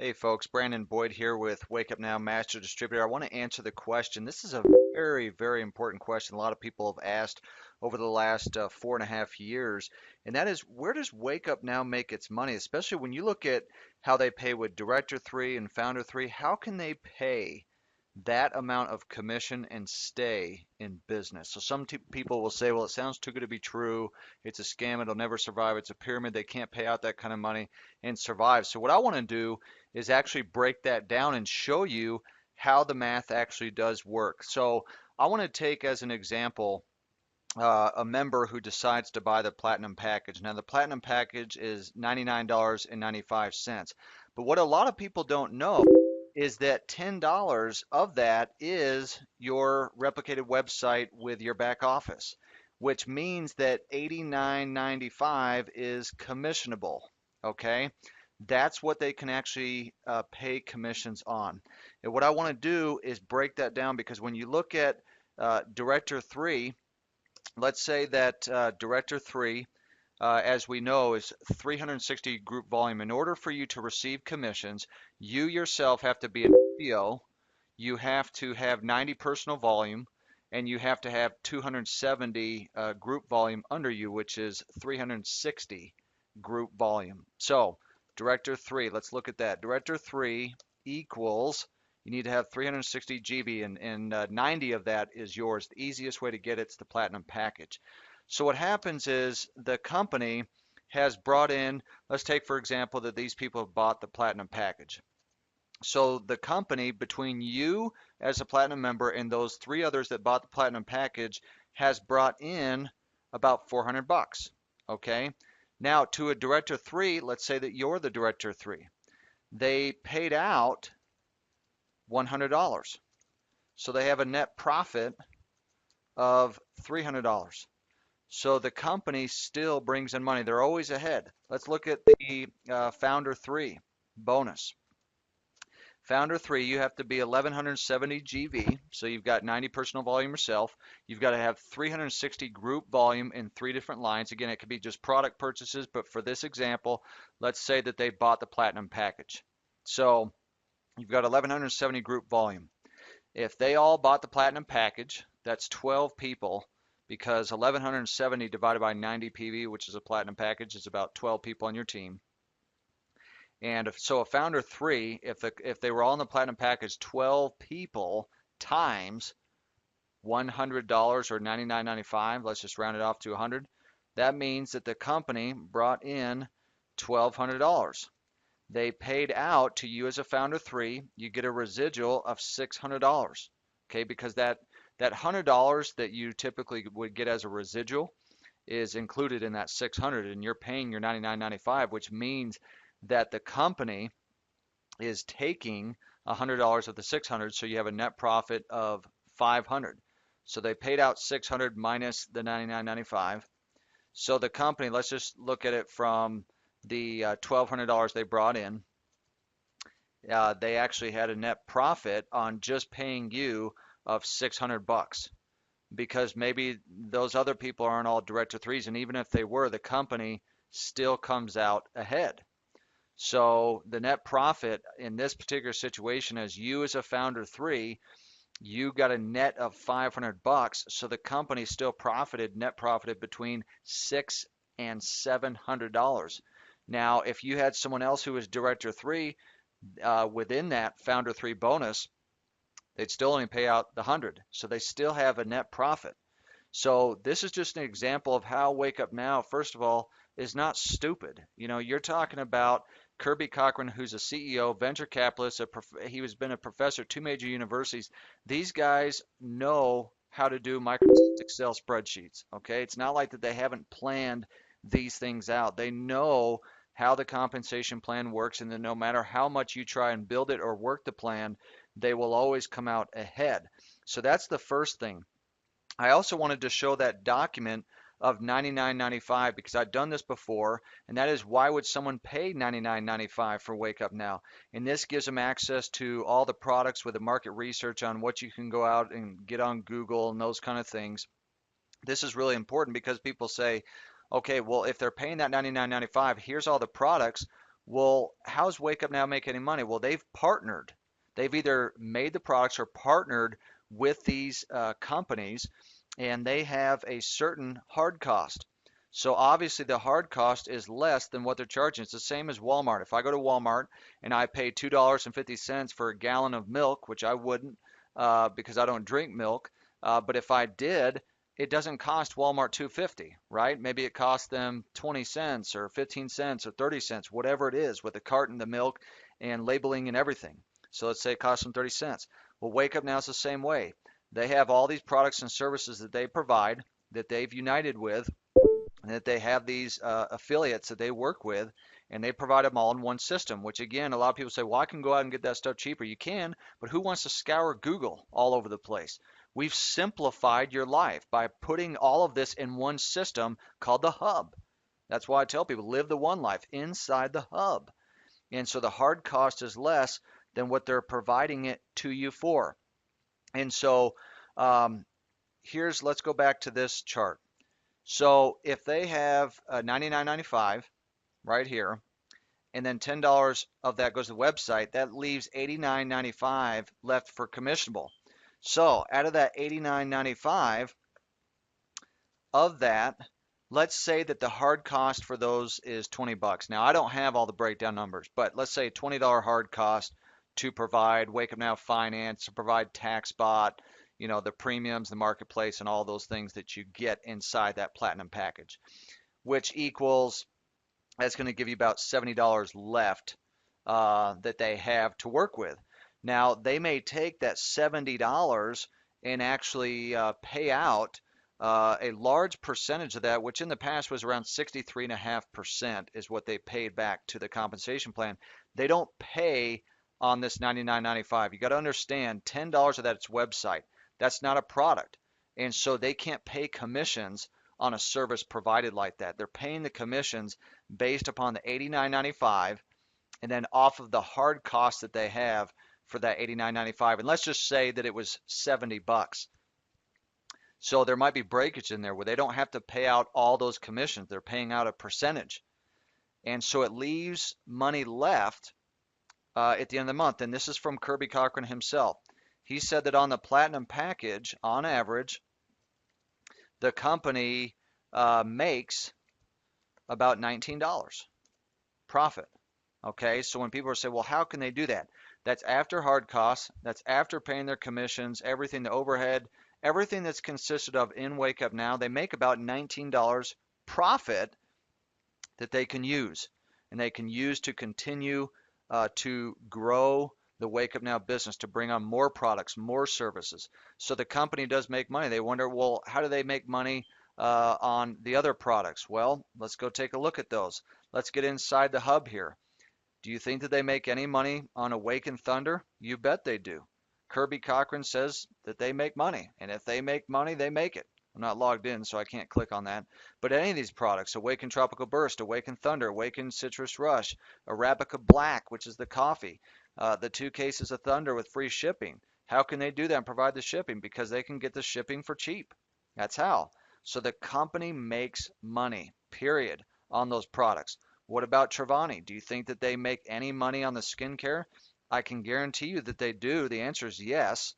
Hey folks, Brandon Boyd here with Wake Up Now Master Distributor. I want to answer the question. This is a very important question a lot of people have asked over the last 4.5 years, and that is where does Wake Up Now make its money? Especially when you look at how they pay with Director 3 and Founder 3, how can they pay that amount of commission and stay in business? So some people will say, well, it sounds too good to be true. It's a scam. It'll never survive. It's a pyramid. They can't pay out that kind of money and survive. So what I want to do is actually break that down and show you how the math actually does work. So I want to take as an example a member who decides to buy the platinum package. Now, the platinum package is $99.95. But what a lot of people don't know is that $10 of that is your replicated website with your back office, which means that $89.95 is commissionable. Okay? That's what they can actually pay commissions on. And what I want to do is break that down because when you look at Director 3, let's say that Director 3, as we know, is 360 group volume. In order for you to receive commissions, you yourself have to be an FBO, you have to have 90 personal volume, and you have to have 270 group volume under you, which is 360 group volume. So, Director 3, let's look at that. Director 3 equals, you need to have 360 GB, and 90 of that is yours. The easiest way to get it's the Platinum package. So what happens is the company has brought in, let's take for example that these people have bought the Platinum package. So the company, between you as a Platinum member and those three others that bought the Platinum package, has brought in about 400 bucks. Okay. Now to a Director 3, let's say that you're the Director 3. They paid out $100. So they have a net profit of $300. So the company still brings in money. They're always ahead. Let's look at the Founder 3 bonus. Founder 3, you have to be 1170 GV, so you've got 90 personal volume yourself. You've got to have 360 group volume in three different lines. Again, it could be just product purchases, but for this example, let's say that they bought the Platinum package. So you've got 1170 group volume. If they all bought the Platinum package, that's 12 people because 1170 divided by 90 PV, which is a Platinum package, is about 12 people on your team. And so a Founder 3, if they were all in the Platinum package, 12 people times $100 or $99.95, let's just round it off to 100, that means that the company brought in $1,200. They paid out to you as a Founder 3, you get a residual of $600. Okay, because that $100 that you typically would get as a residual is included in that 600 and you're paying your 99.95, which means that the company is taking $100 of the 600, so you have a net profit of 500. So they paid out 600 minus the 99.95. So the company, let's just look at it from the $1,200 they brought in. They actually had a net profit on just paying you of 600 bucks because maybe those other people aren't all Director 3s, and even if they were, the company still comes out ahead. So the net profit in this particular situation is you as a Founder 3, you got a net of 500 bucks. So the company still net profited between $600 and $700. Now, if you had someone else who was Director 3 within that Founder 3 bonus, they'd still only pay out the 100. So they still have a net profit. So this is just an example of how Wake Up Now, first of all, is not stupid. You know, you're talking about Kirby Cochran, who's a CEO, venture capitalist, he has been a professor at two major universities. These guys know how to do Microsoft Excel spreadsheets. Okay, it's not like that they haven't planned these things out. They know how the compensation plan works, and then no matter how much you try and build it or work the plan, they will always come out ahead. So that's the first thing. I also wanted to show that document of $99.95 because I've done this before, and that is why would someone pay $99.95 for Wake Up Now? And this gives them access to all the products with the market research on what you can go out and get on Google and those kind of things. This is really important because people say, okay, well, if they're paying that $99.95, here's all the products. Well, how's Wake Up Now making any money? Well, they've partnered. They've either made the products or partnered with these companies, and they have a certain hard cost. So obviously the hard cost is less than what they're charging. It's the same as Walmart. If I go to Walmart and I pay $2.50 for a gallon of milk, which I wouldn't because I don't drink milk, but if I did, it doesn't cost Walmart 2.50, right? Maybe it costs them 20 cents or 15 cents or 30 cents, whatever it is, with the carton, the milk, and labeling and everything. So let's say it costs them 30 cents. Well, Wake Up Now is the same way. They have all these products and services that they provide that they've united with, and that they have these affiliates that they work with, and they provide them all in one system. Which again, a lot of people say, well, I can go out and get that stuff cheaper. You can, but who wants to scour Google all over the place? We've simplified your life by putting all of this in one system called the hub. That's why I tell people live the one life inside the hub. And so the hard cost is less than what they're providing it to you for. And so um, let's go back to this chart. So if they have $99.95 right here, and then $10 of that goes to the website, that leaves $89.95 left for commissionable. So out of that $89.95, of that, let's say that the hard cost for those is 20 bucks. Now I don't have all the breakdown numbers, but let's say $20 hard cost to provide Wake Up Now finance, to provide TaxBot, the premiums, the marketplace, and all those things that you get inside that platinum package, which equals, that's going to give you about $70 left that they have to work with. Now, they may take that $70 and actually pay out a large percentage of that, which in the past was around 63.5% is what they paid back to the compensation plan. They don't pay on this $99.95. You got to understand, $10 of that is website. That's not a product. And so they can't pay commissions on a service provided like that. They're paying the commissions based upon the $89.95 and then off of the hard cost that they have for that $89.95. And let's just say that it was 70 bucks. So there might be breakage in there where they don't have to pay out all those commissions. They're paying out a percentage. And so it leaves money left at the end of the month. And this is from Kirby Cochran himself. He said that on the platinum package, on average, the company makes about $19 profit. Okay, so when people say, well, how can they do that? That's after hard costs, that's after paying their commissions, everything, the overhead, everything that's consisted of in Wake Up Now, they make about $19 profit that they can use. And they can use to continue to grow the Wake Up Now business, to bring on more products, more services. So the company does make money. They wonder, well, how do they make money on the other products? Well, let's go take a look at those. Let's get inside the hub here. Do you think that they make any money on Awaken Thunder? You bet they do. Kirby Cochran says that they make money, and if they make money, they make it. I'm not logged in, so I can't click on that. But any of these products, Awaken Tropical Burst, Awaken Thunder, Awaken Citrus Rush, Arabica Black, which is the coffee, the 2 cases of Thunder with free shipping. How can they do that and provide the shipping? Because they can get the shipping for cheap. That's how. So the company makes money, period, on those products. What about Travani? Do you think that they make any money on the skincare? I can guarantee you that they do. The answer is yes.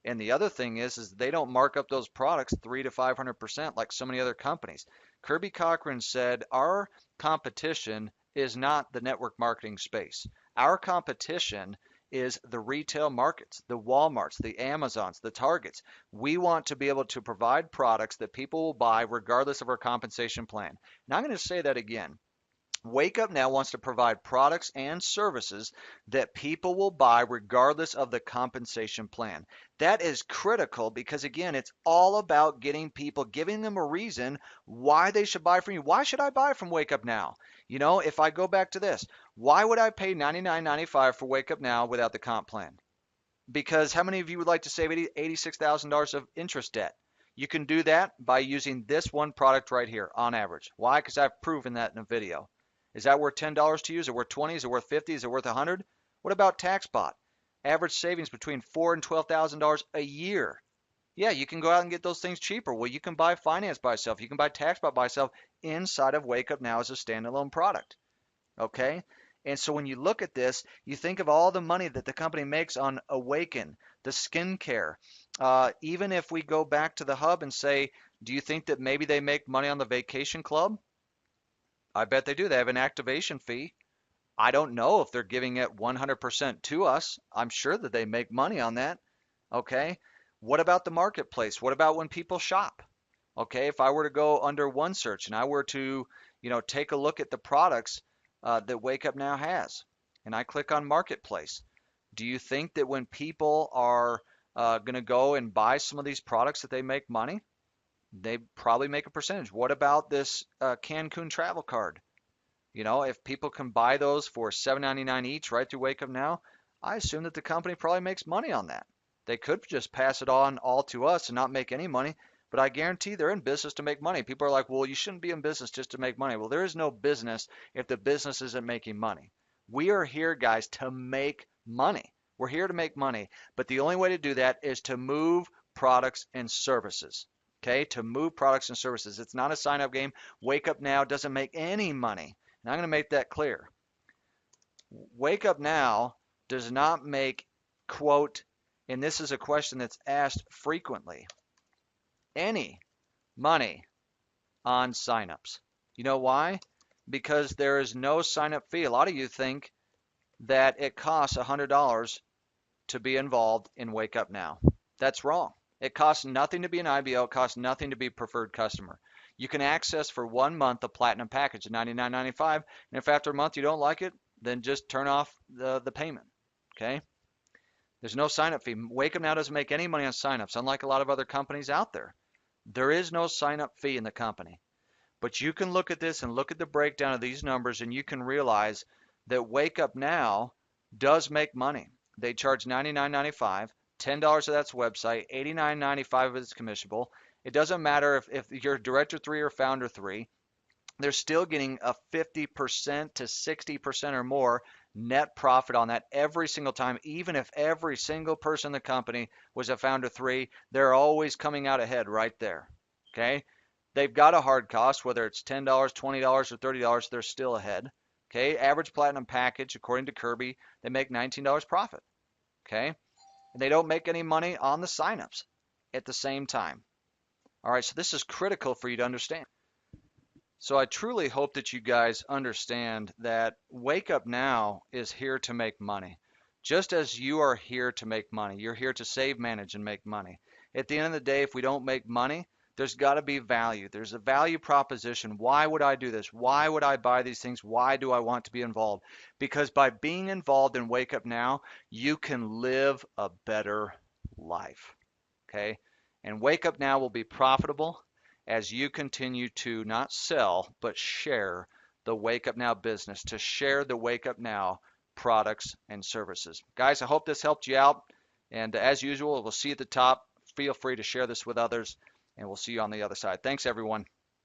And the other thing is they don't mark up those products 300 to 500% like so many other companies. Kirby Cochran said our competition is not the network marketing space. Our competition is the retail markets, the Walmarts, the Amazons, the Targets. We want to be able to provide products that people will buy regardless of our compensation plan. Now I'm going to say that again. Wake Up Now wants to provide products and services that people will buy regardless of the compensation plan. That is critical because, again, it's all about getting people, giving them a reason why they should buy from you. Why should I buy from Wake Up Now? If I go back to this, why would I pay $99.95 for Wake Up Now without the comp plan? Because how many of you would like to save $86,000 of interest debt? You can do that by using this one product right here on average. Why? Because I've proven that in a video. Is that worth $10 to you? Is it worth 20? Is it worth 50? Is it worth 100? What about TaxBot? Average savings between $4,000 and $12,000 a year. Yeah, you can go out and get those things cheaper. Well, you can buy finance by itself. You can buy TaxBot by itself inside of Wake Up Now as a standalone product. Okay? And so when you look at this, you think of all the money that the company makes on Awaken, the skincare. Even if we go back to the hub and say, do you think that maybe they make money on the vacation club? I bet they do. They have an activation fee. I don't know if they're giving it 100% to us. I'm sure that they make money on that. Okay. What about the marketplace? What about when people shop? Okay. If I were to go under one search and I were to, take a look at the products that Wake Up Now has, and I click on marketplace, do you think that when people are going to go and buy some of these products that they make money? They probably make a percentage. What about this Cancun travel card? If people can buy those for $7.99 each right through Wake Up Now, I assume that the company probably makes money on that. They could just pass it on all to us and not make any money, but I guarantee they're in business to make money. People are like, well, you shouldn't be in business just to make money. Well, there is no business if the business isn't making money. We are here, guys, to make money. We're here to make money, but the only way to do that is to move products and services. Okay, to move products and services. It's not a sign up game. Wake Up Now doesn't make any money. And I'm going to make that clear. Wake Up Now does not make, quote, and this is a question that's asked frequently, any money on signups. You know why? Because there is no sign-up fee. A lot of you think that it costs $100 to be involved in Wake Up Now. That's wrong. It costs nothing to be an IBO. It costs nothing to be a preferred customer. You can access for 1 month the platinum package at $99.95, and if after a month you don't like it, then just turn off the payment. Okay? There's no sign-up fee. Wake Up Now doesn't make any money on sign-ups, unlike a lot of other companies out there. There is no sign-up fee in the company. But you can look at this and look at the breakdown of these numbers, and you can realize that Wake Up Now does make money. They charge $99.95, $10 of that's website, $89.95 of it's commissionable. It doesn't matter if you're Director 3 or Founder 3, they're still getting a 50% to 60% or more net profit on that every single time. Even if every single person in the company was a Founder 3, they're always coming out ahead right there. Okay? They've got a hard cost, whether it's $10, $20, or $30, they're still ahead. Okay? Average platinum package, according to Kirby, they make $19 profit. Okay? And they don't make any money on the signups at the same time. All right, so this is critical for you to understand. So I truly hope that you guys understand that Wake Up Now is here to make money. Just as you are here to make money, you're here to save, manage, and make money. At the end of the day, if we don't make money, there's got to be value. There's a value proposition. Why would I do this? Why would I buy these things? Why do I want to be involved? Because by being involved in Wake Up Now, you can live a better life. Okay? And Wake Up Now will be profitable as you continue to not sell, but share the Wake Up Now business, to share the Wake Up Now products and services. Guys, I hope this helped you out. And as usual, we'll see you at the top. Feel free to share this with others, and we'll see you on the other side. Thanks, everyone.